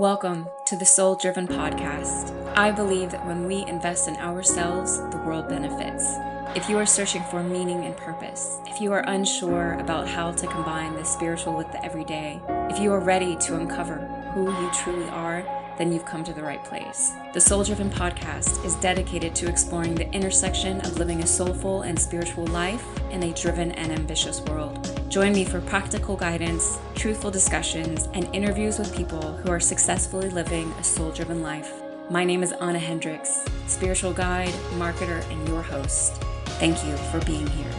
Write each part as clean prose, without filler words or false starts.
Welcome to the Soul Driven Podcast. I believe that when we invest in ourselves, the world benefits. If you are searching for meaning and purpose, if you are unsure about how to combine the spiritual with the everyday, if you are ready to uncover who you truly are, then you've come to the right place. The Soul Driven Podcast is dedicated to exploring the intersection of living a soulful and spiritual life in a driven and ambitious world. Join me for practical guidance, truthful discussions, and interviews with people who are successfully living a soul-driven life. My name is Anna Hendricks, spiritual guide, marketer, and your host. Thank you for being here.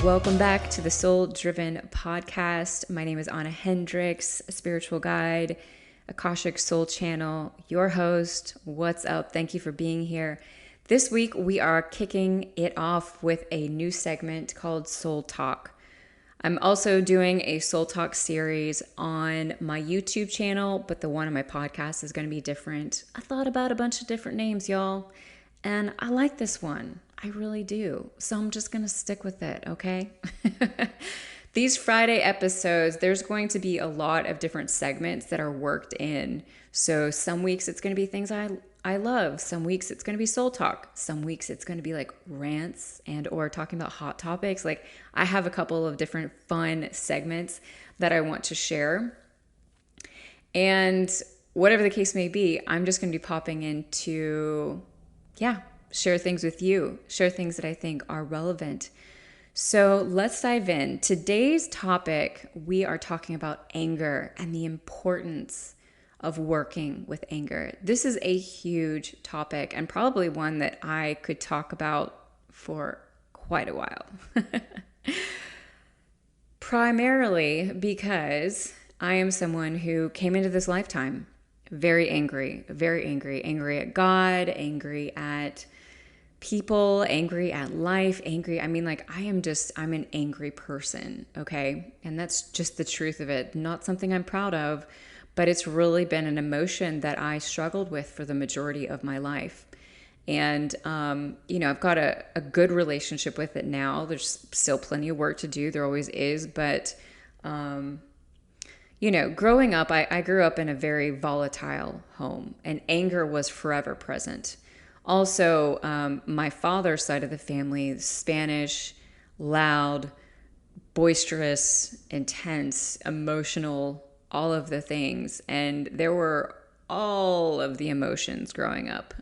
Welcome back to the Soul Driven Podcast. My name is Anna Hendricks, a spiritual guide, Akashic Soul Channel, your host. What's up? Thank you for being here. This week, we are kicking it off with a new segment called Soul Talk. I'm also doing a Soul Talk series on my YouTube channel, but the one on my podcast is going to be different. I thought about a bunch of different names, y'all, and I like this one. I really do. So I'm just going to stick with it, okay? These Friday episodes, there's going to be a lot of different segments that are worked in. So some weeks it's going to be things I love. Some weeks it's going to be soul talk. Some weeks it's going to be like rants and or talking about hot topics. Like I have a couple of different fun segments that I want to share. And whatever the case may be, I'm just going to be popping in to, share things with you, share things that I think are relevant. So let's dive in. Today's topic, we are talking about anger and the importance of working with anger. This is a huge topic and probably one that I could talk about for quite a while. Primarily because I am someone who came into this lifetime very angry at God, angry at people, angry at life, angry. I'm an angry person, okay? And that's just the truth of it. Not something I'm proud of, but it's really been an emotion that I struggled with for the majority of my life. And, I've got a good relationship with it now. There's still plenty of work to do. There always is. But, growing up, I grew up in a very volatile home, and anger was forever present. Also, my father's side of the family, Spanish, loud, boisterous, intense, emotional, all of the things. And there were all of the emotions growing up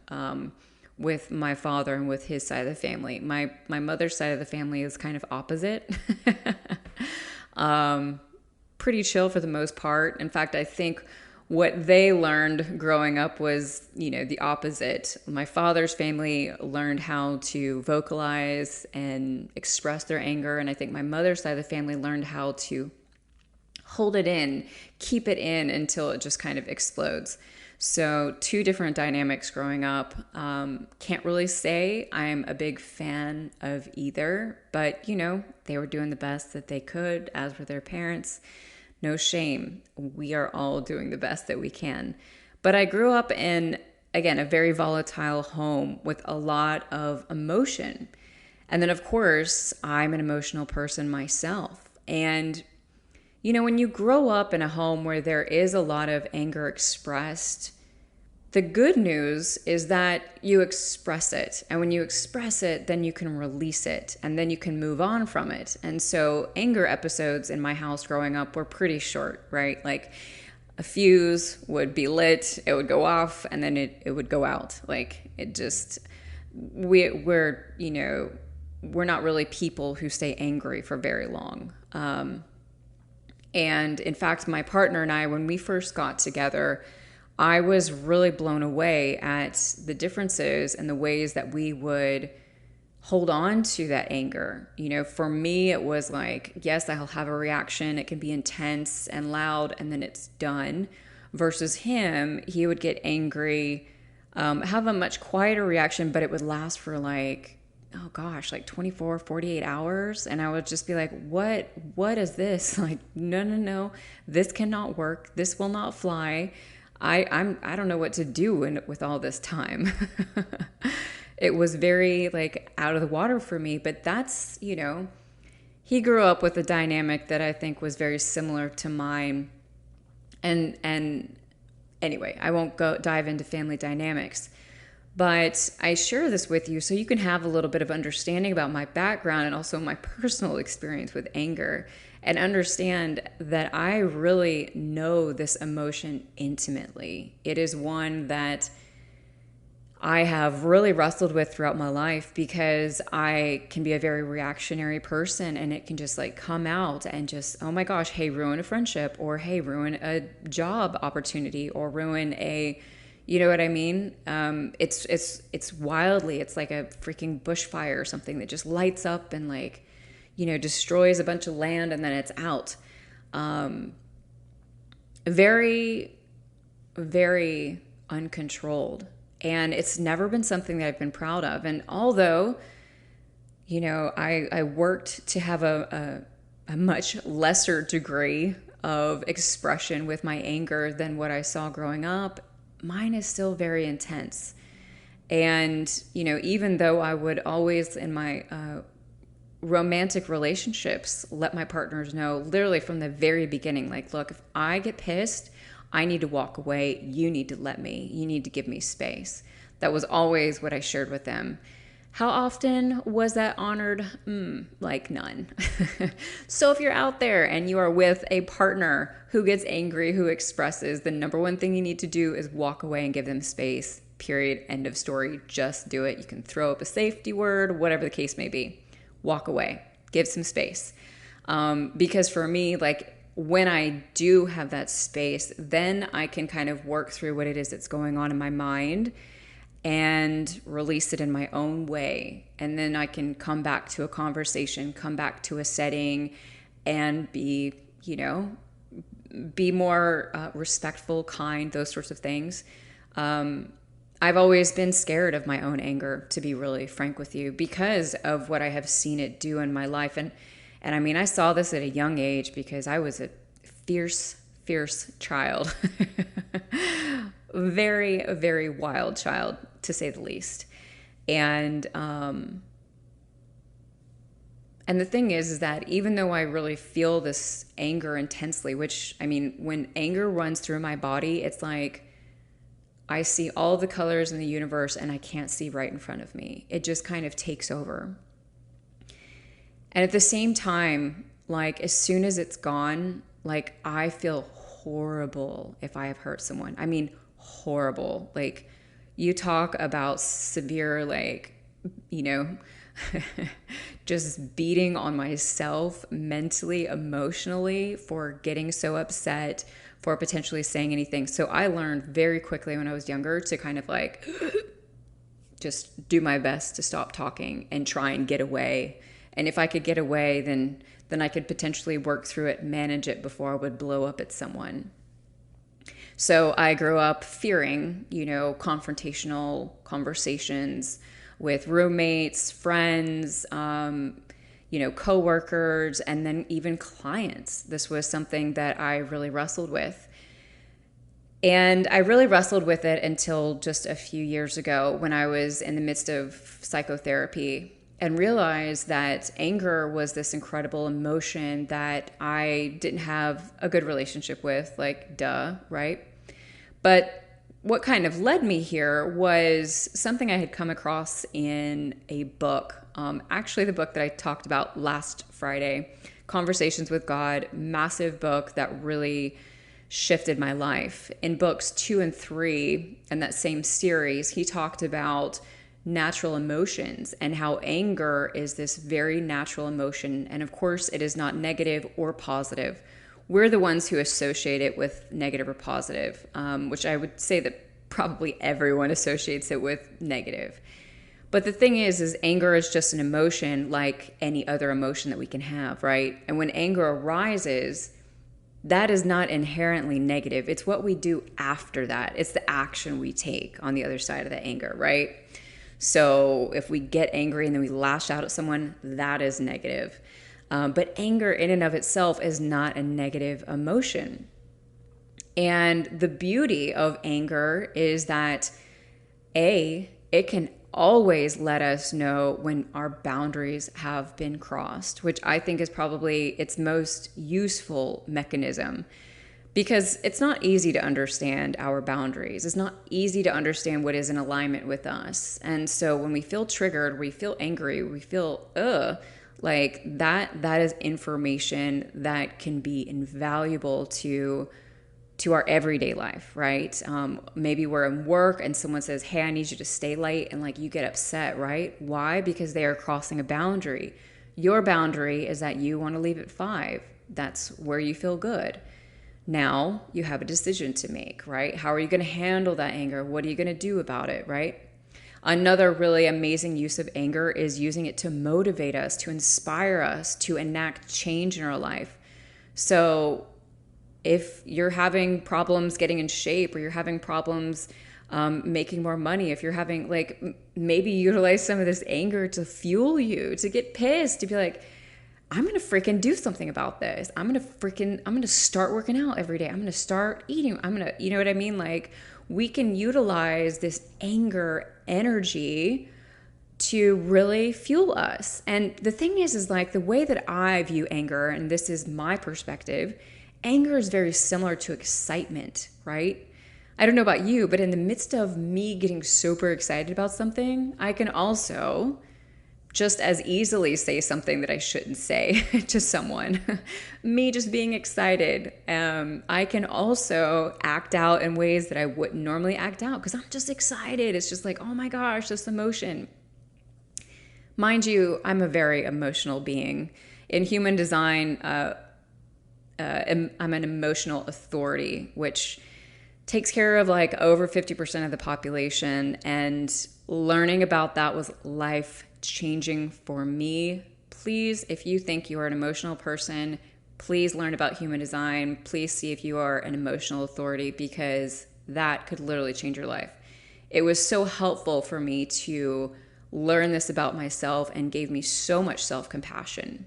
with my father and with his side of the family. My mother's side of the family is kind of opposite. Pretty chill for the most part. In fact, I think what they learned growing up was, the opposite. My father's family learned how to vocalize and express their anger. And I think my mother's side of the family learned how to hold it in, keep it in until it just kind of explodes. So two different dynamics growing up. Can't really say I'm a big fan of either, but they were doing the best that they could, as were their parents. No shame. We are all doing the best that we can. But I grew up in, again, a very volatile home with a lot of emotion. And then, of course, I'm an emotional person myself. And, when you grow up in a home where there is a lot of anger expressed, the good news is that you express it. And when you express it, then you can release it and then you can move on from it. And so anger episodes in my house growing up were pretty short, right? Like a fuse would be lit, it would go off, and then it would go out. Like it just, we're not really people who stay angry for very long. And in fact, my partner and I, when we first got together, I was really blown away at the differences and the ways that we would hold on to that anger. For me, it was like, yes, I'll have a reaction. It can be intense and loud, and then it's done. Versus him, he would get angry, have a much quieter reaction, but it would last for like 24, 48 hours. And I would just be like, what is this? Like, no, this cannot work. This will not fly. I don't know what to do with all this time. It was very like out of the water for me, but that's, he grew up with a dynamic that I think was very similar to mine. And anyway, I won't go dive into family dynamics, but I share this with you so you can have a little bit of understanding about my background and also my personal experience with anger, and understand that I really know this emotion intimately. It is one that I have really wrestled with throughout my life, because I can be a very reactionary person, and it can just like come out and just, oh my gosh, hey, ruin a friendship, or hey, ruin a job opportunity, or ruin a, you know what I mean? It's wildly, it's like a freaking bushfire or something that just lights up and like, destroys a bunch of land, and then it's out. Very, very uncontrolled. And it's never been something that I've been proud of. And although, I worked to have a much lesser degree of expression with my anger than what I saw growing up, mine is still very intense. And, even though I would always in my romantic relationships let my partners know, literally from the very beginning, like, look, if I get pissed, I need to walk away. You need to let me. You need to give me space. That was always what I shared with them. How often was that honored? Like none. So if you're out there and you are with a partner who gets angry, who expresses, the number one thing you need to do is walk away and give them space. Period. End of story. Just do it. You can throw up a safety word, whatever the case may be. Walk away. Give some space. Because for me, like, when I do have that space, then I can kind of work through what it is that's going on in my mind and release it in my own way. And then I can come back to a conversation, come back to a setting, and be more respectful, kind, those sorts of things. I've always been scared of my own anger, to be really frank with you, because of what I have seen it do in my life. And I mean, I saw this at a young age because I was a fierce, fierce child. Very, very wild child, to say the least. And the thing is that even though I really feel this anger intensely, which, I mean, when anger runs through my body, it's like I see all the colors in the universe and I can't see right in front of me. It just kind of takes over. And at the same time, like, as soon as it's gone, like, I feel horrible if I have hurt someone. I mean, horrible. Like, you talk about severe, like, just beating on myself mentally, emotionally, for getting so upset, for potentially saying anything. So I learned very quickly when I was younger to kind of like just do my best to stop talking and try and get away. And if I could get away, then I could potentially work through it, manage it before I would blow up at someone. So I grew up fearing, confrontational conversations with roommates, friends, coworkers, and then even clients. This was something that I really wrestled with. And I really wrestled with it until just a few years ago, when I was in the midst of psychotherapy, and realized that anger was this incredible emotion that I didn't have a good relationship with, like, duh, right? But what kind of led me here was something I had come across in a book, actually the book that I talked about last Friday, Conversations with God, massive book that really shifted my life. In books 2 and 3 in that same series, he talked about natural emotions and how anger is this very natural emotion. And of course, it is not negative or positive. We're the ones who associate it with negative or positive, which I would say that probably everyone associates it with negative. But the thing is anger is just an emotion like any other emotion that we can have, right? And when anger arises, that is not inherently negative. It's what we do after that. It's the action we take on the other side of the anger, right? So if we get angry and then we lash out at someone, that is negative. But anger in and of itself is not a negative emotion. And the beauty of anger is that it can always let us know when our boundaries have been crossed, which I think is probably its most useful mechanism. Because it's not easy to understand our boundaries. It's not easy to understand what is in alignment with us. And so when we feel triggered, we feel angry, we feel, like that is information that can be invaluable to our everyday life, right? Maybe we're in work and someone says, hey, I need you to stay late. And like you get upset, right? Why? Because they are crossing a boundary. Your boundary is that you want to leave at 5. That's where you feel good. Now you have a decision to make, right? How are you going to handle that anger? What are you going to do about it, right? Another really amazing use of anger is using it to motivate us, to inspire us, to enact change in our life. So if you're having problems getting in shape, or you're having problems making more money, if you're having maybe utilize some of this anger to fuel you, to get pissed, to be like, I'm going to freaking do something about this. I'm going to start working out every day. I'm going to start eating. You know what I mean? Like, we can utilize this anger energy to really fuel us. And the thing is like the way that I view anger, and this is my perspective, anger is very similar to excitement, right? I don't know about you, but in the midst of me getting super excited about something, I can also just as easily say something that I shouldn't say to someone. Me just being excited. I can also act out in ways that I wouldn't normally act out because I'm just excited. It's just like, oh my gosh, this emotion. Mind you, I'm a very emotional being. In human design, I'm an emotional authority, which takes care of like over 50% of the population. And learning about that was life changing for me. Please, if you think you are an emotional person, please learn about human design. Please see if you are an emotional authority, because that could literally change your life. It was so helpful for me to learn this about myself and gave me so much self-compassion.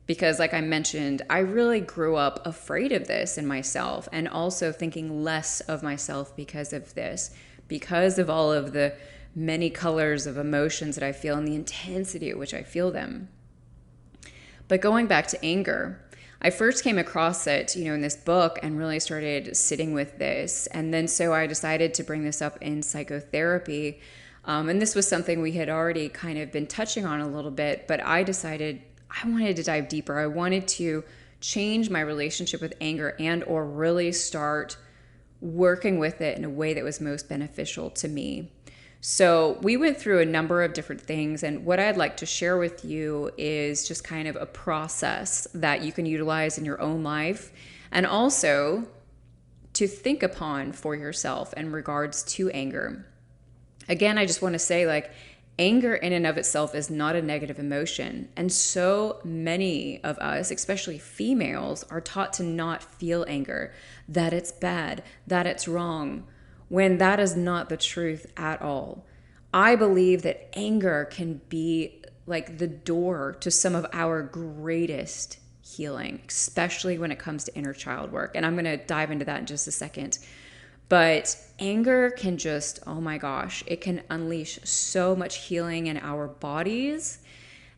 Because like I mentioned, I really grew up afraid of this in myself, and also thinking less of myself because of this, because of all of the many colors of emotions that I feel and the intensity at which I feel them. But going back to anger, I first came across it, in this book and really started sitting with this. And then so I decided to bring this up in psychotherapy. And this was something we had already kind of been touching on a little bit, but I decided I wanted to dive deeper. I wanted to change my relationship with anger and or really start working with it in a way that was most beneficial to me. So we went through a number of different things, and what I'd like to share with you is just kind of a process that you can utilize in your own life, and also to think upon for yourself in regards to anger. Again, I just want to say, anger in and of itself is not a negative emotion. And so many of us, especially females, are taught to not feel anger, that it's bad, that it's wrong, when that is not the truth at all. I believe that anger can be like the door to some of our greatest healing, especially when it comes to inner child work. And I'm going to dive into that in just a second. But anger can just, oh my gosh, it can unleash so much healing in our bodies,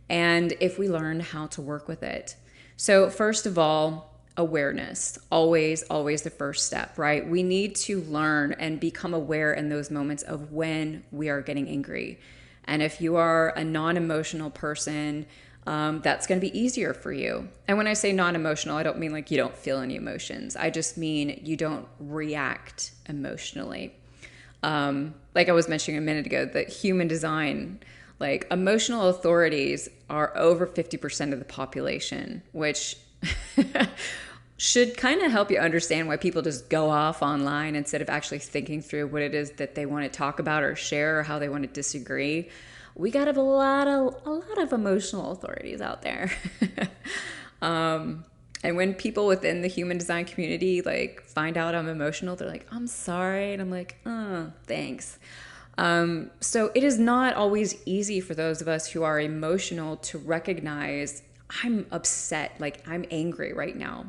and if we learn how to work with it. So first of all, awareness, always the first step, right? We need to learn and become aware in those moments of when we are getting angry. And if you are a non-emotional person, that's going to be easier for you. And when I say non-emotional, I don't mean like you don't feel any emotions. I just mean you don't react emotionally. Like I was mentioning a minute ago, that human design, like emotional authorities are over 50% of the population, which should kind of help you understand why people just go off online instead of actually thinking through what it is that they want to talk about or share, or how they want to disagree. We got a lot of emotional authorities out there. And when people within the human design community find out I'm emotional, they're like, I'm sorry. And I'm like, oh, thanks. So it is not always easy for those of us who are emotional to recognize I'm upset, I'm angry right now.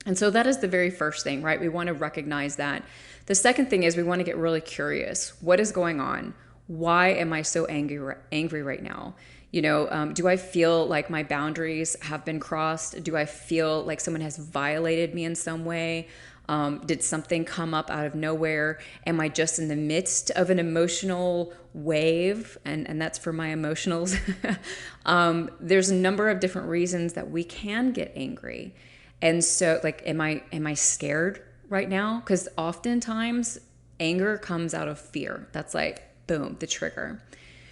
And so that is the very first thing, right? We want to recognize that. The second thing is we want to get really curious. What is going on? why am I so angry right now? Do I feel like my boundaries have been crossed? Do I feel like someone has violated me in some way? Did something come up out of nowhere? Am I just in the midst of an emotional wave? And that's for my emotionals. There's a number of different reasons that we can get angry. And so like, am I scared right now? Because oftentimes anger comes out of fear. That's like, boom, the trigger.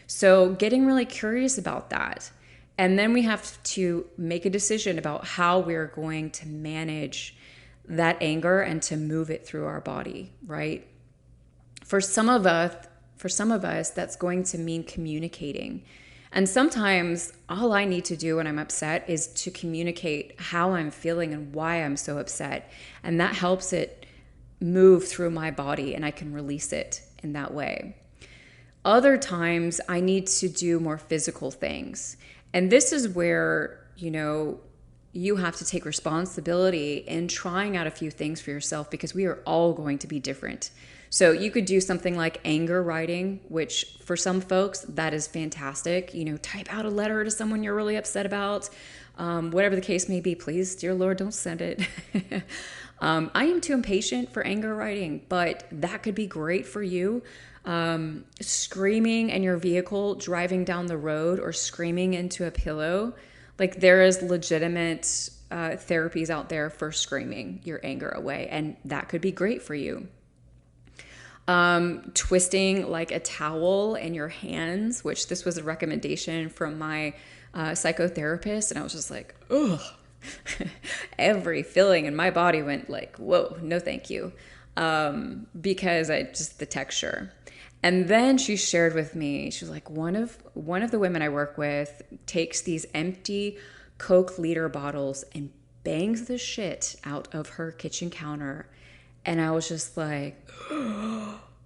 So getting really curious about that. And then we have to make a decision about how we're going to manage that anger and to move it through our body, right? For some of us, that's going to mean communicating. And sometimes all I need to do when I'm upset is to communicate how I'm feeling and why I'm so upset. And that helps it move through my body and I can release it in that way. Other times I need to do more physical things. And this is where, you have to take responsibility in trying out a few things for yourself because we are all going to be different. So you could do something like anger writing, which for some folks, that is fantastic. Type out a letter to someone you're really upset about. Whatever the case may be, please, dear Lord, don't send it. I am too impatient for anger writing, but that could be great for you. Screaming in your vehicle, driving down the road, or screaming into a pillow. Like there is legitimate therapies out there for screaming your anger away, and that could be great for you. Twisting like a towel in your hands, which this was a recommendation from my psychotherapist, and I was just like, ugh. Every feeling in my body went like, whoa, no thank you, because the texture. And then she shared with me, she was like, one of the women I work with takes these empty Coke liter bottles and bangs the shit out of her kitchen counter. And I was just like,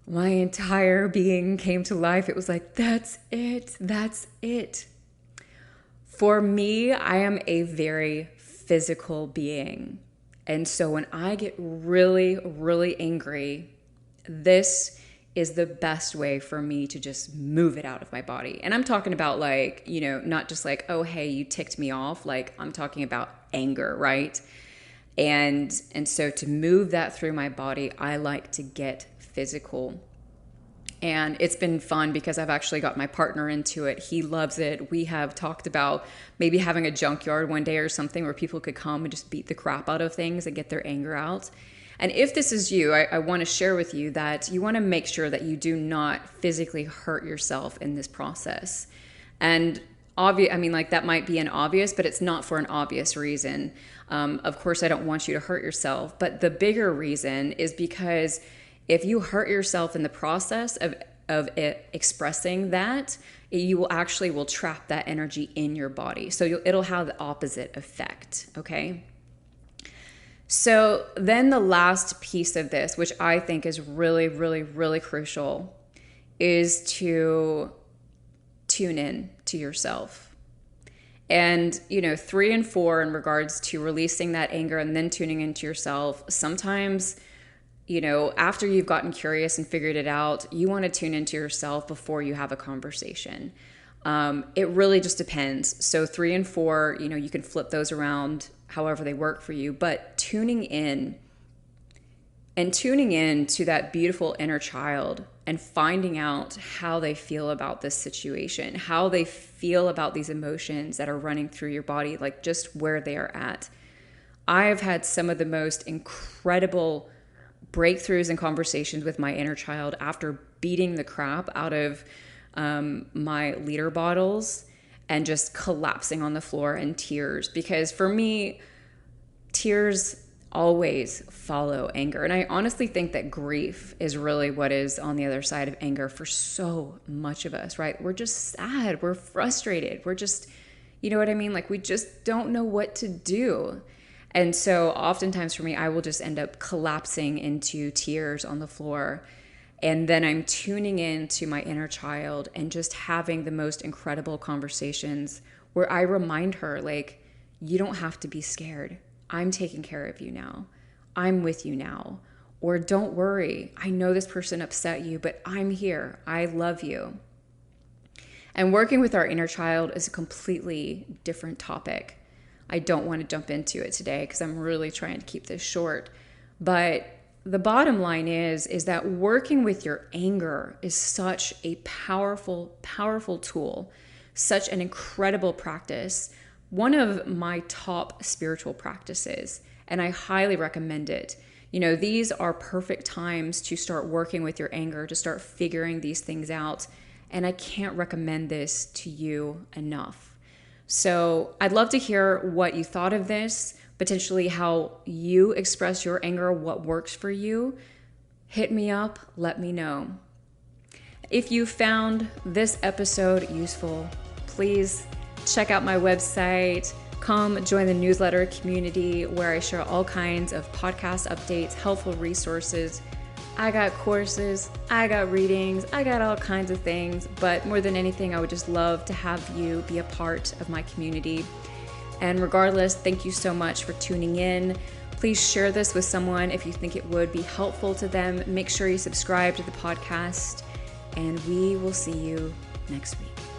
my entire being came to life. It was like, that's it. That's it. For me, I am a very physical being. And so when I get really, really angry, this is the best way for me to just move it out of my body. And I'm talking about like, not just like, oh, hey, you ticked me off. Like I'm talking about anger, right? And so to move that through my body, I like to get physical. And it's been fun because I've actually got my partner into it. He loves it. We have talked about maybe having a junkyard one day or something where people could come and just beat the crap out of things and get their anger out. And if this is you, I want to share with you that you want to make sure that you do not physically hurt yourself in this process. And that might be an obvious, but it's not for an obvious reason. Of course, I don't want you to hurt yourself. But the bigger reason is because if you hurt yourself in the process of it expressing that, you will trap that energy in your body. So it'll have the opposite effect, okay? So then the last piece of this, which I think is really, really, really crucial, is to tune in to yourself. And, 3 and 4 in regards to releasing that anger and then tuning into yourself, sometimes, after you've gotten curious and figured it out, you want to tune into yourself before you have a conversation. It really just depends. So 3 and 4, you can flip those around however they work for you, but tuning in to that beautiful inner child and finding out how they feel about this situation, how they feel about these emotions that are running through your body, like just where they are at. I've had some of the most incredible breakthroughs and conversations with my inner child after beating the crap out of my liter bottles and just collapsing on the floor in tears. Because for me, tears always follow anger. And I honestly think that grief is really what is on the other side of anger for so much of us, right? We're just sad. We're frustrated. We're just, you know what I mean? Like we just don't know what to do. And so oftentimes for me, I will just end up collapsing into tears on the floor. And then I'm tuning in to my inner child and just having the most incredible conversations where I remind her, like, you don't have to be scared. I'm taking care of you now. I'm with you now. Or don't worry, I know this person upset you, but I'm here. I love you. And working with our inner child is a completely different topic. I don't want to jump into it today because I'm really trying to keep this short. But the bottom line is that working with your anger is such a powerful, powerful tool, such an incredible practice, one of my top spiritual practices, and I highly recommend it. You know, these are perfect times to start working with your anger, to start figuring these things out. And I can't recommend this to you enough. So I'd love to hear what you thought of this, potentially how you express your anger, what works for you. Hit me up, let me know. If you found this episode useful, please check out my website. Come join the newsletter community where I share all kinds of podcast updates, helpful resources. I got courses, I got readings, I got all kinds of things, but more than anything, I would just love to have you be a part of my community. And regardless, thank you so much for tuning in. Please share this with someone if you think it would be helpful to them. Make sure you subscribe to the podcast, and we will see you next week.